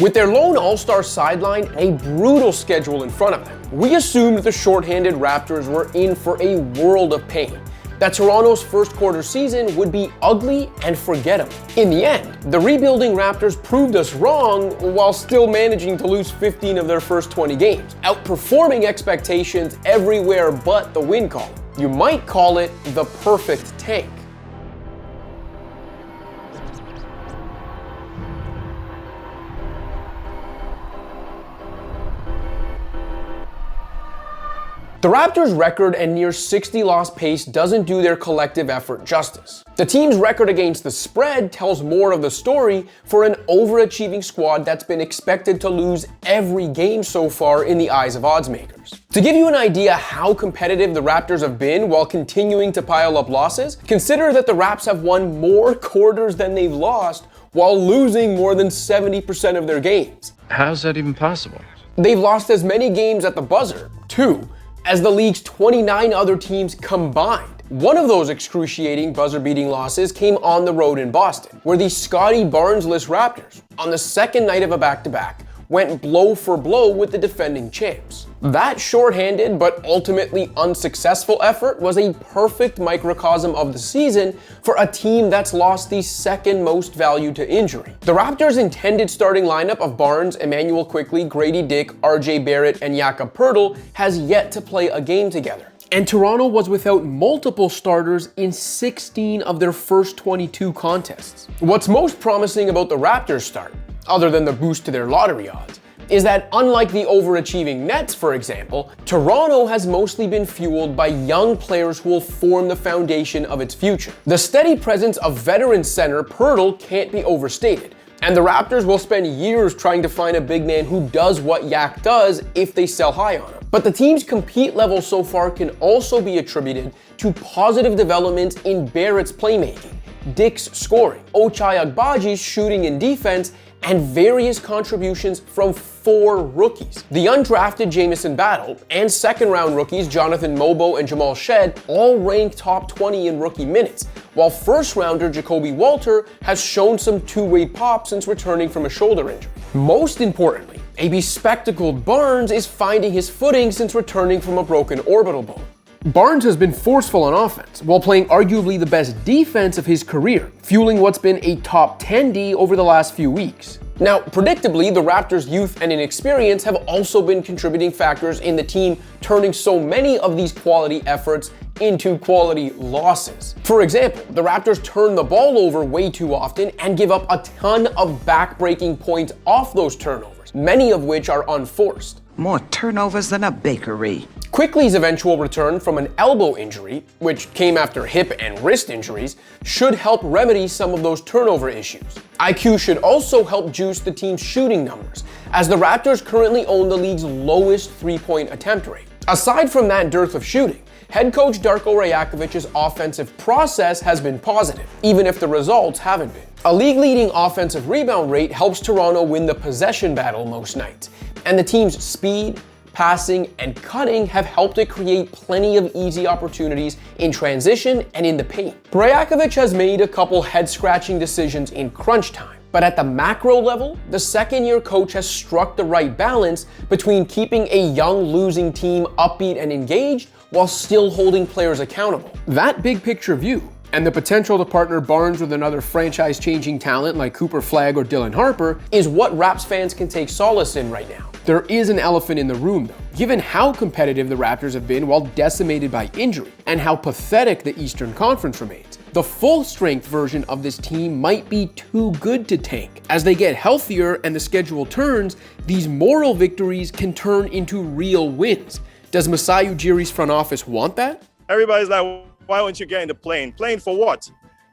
With their lone all-star sideline and a brutal schedule in front of them, we assumed the shorthanded Raptors were in for a world of pain, that Toronto's first quarter season would be ugly and forgettable. In the end, the rebuilding Raptors proved us wrong while still managing to lose 15 of their first 20 games, outperforming expectations everywhere but the win column. You might call it the perfect tank. The Raptors' record and near 60-loss pace doesn't do their collective effort justice. The team's record against the spread tells more of the story for an overachieving squad that's been expected to lose every game so far in the eyes of odds makers. To give you an idea how competitive the Raptors have been while continuing to pile up losses, consider that the Raps have won more quarters than they've lost while losing more than 70% of their games. How's that even possible? They've lost as many games at the buzzer, too, as the league's 29 other teams combined. One of those excruciating buzzer-beating losses came on the road in Boston, where the Scotty Barnes-less Raptors, on the second night of a back-to-back, went blow for blow with the defending champs. That shorthanded but ultimately unsuccessful effort was a perfect microcosm of the season for a team that's lost the second most value to injury. The Raptors' intended starting lineup of Barnes, Emmanuel Quickley, Grady Dick, RJ Barrett, and Jakob Poeltl has yet to play a game together. And Toronto was without multiple starters in 16 of their first 22 contests. What's most promising about the Raptors' start, other than the boost to their lottery odds, is that unlike the overachieving Nets, for example, Toronto has mostly been fueled by young players who will form the foundation of its future. The steady presence of veteran center Poeltl can't be overstated, and the Raptors will spend years trying to find a big man who does what Yak does if they sell high on him. But the team's compete level so far can also be attributed to positive developments in Barrett's playmaking, Dick's scoring, Ochai Agbaji's shooting and defense, and various contributions from 4 rookies. The undrafted Jamison Battle and second-round rookies Jonathan Mobo and Jamal Shed all rank top 20 in rookie minutes, while first-rounder Jacoby Walter has shown some two-way pop since returning from a shoulder injury. Most importantly, a bespectacled Barnes is finding his footing since returning from a broken orbital bone. Barnes has been forceful on offense, while playing arguably the best defense of his career, fueling what's been a top 10 D over the last few weeks. Now, predictably, the Raptors' youth and inexperience have also been contributing factors in the team turning so many of these quality efforts into quality losses. For example, the Raptors turn the ball over way too often and give up a ton of back-breaking points off those turnovers, many of which are unforced. More turnovers than a bakery. Quickley's eventual return from an elbow injury, which came after hip and wrist injuries, should help remedy some of those turnover issues. IQ should also help juice the team's shooting numbers, as the Raptors currently own the league's lowest three-point attempt rate. Aside from that dearth of shooting, head coach Darko Rajakovic's offensive process has been positive, even if the results haven't been. A league-leading offensive rebound rate helps Toronto win the possession battle most nights, and the team's speed, passing, and cutting have helped it create plenty of easy opportunities in transition and in the paint. Rajakovic has made a couple head-scratching decisions in crunch time, but at the macro level, the second-year coach has struck the right balance between keeping a young losing team upbeat and engaged while still holding players accountable. That big picture view, and the potential to partner Barnes with another franchise-changing talent like Cooper Flagg or Dylan Harper, is what Raps fans can take solace in right now. There is an elephant in the room, though. Given how competitive the Raptors have been while decimated by injury, and how pathetic the Eastern Conference remains, the full-strength version of this team might be too good to tank. As they get healthier and the schedule turns, these moral victories can turn into real wins. Does Masai Ujiri's front office want that? Everybody's like, why won't you get in the plane? Plane for what?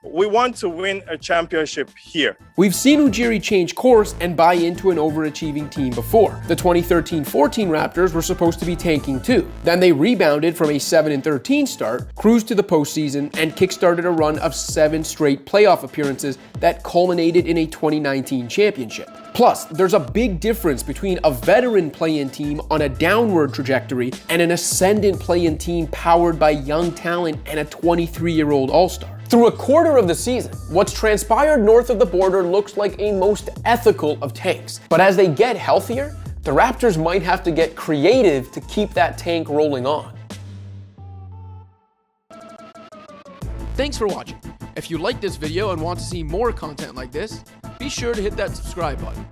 We want to win a championship here. We've seen Ujiri change course and buy into an overachieving team before. The 2013-14 Raptors were supposed to be tanking too. Then they rebounded from a 7-13 start, cruised to the postseason, and kickstarted a run of 7 straight playoff appearances that culminated in a 2019 championship. Plus, there's a big difference between a veteran play-in team on a downward trajectory and an ascendant play-in team powered by young talent and a 23-year-old all-star. Through a quarter of the season, what's transpired north of the border looks like a most ethical of tanks. But as they get healthier, the Raptors might have to get creative to keep that tank rolling on. Thanks for watching. If you liked this video and want to see more content like this, be sure to hit that subscribe button.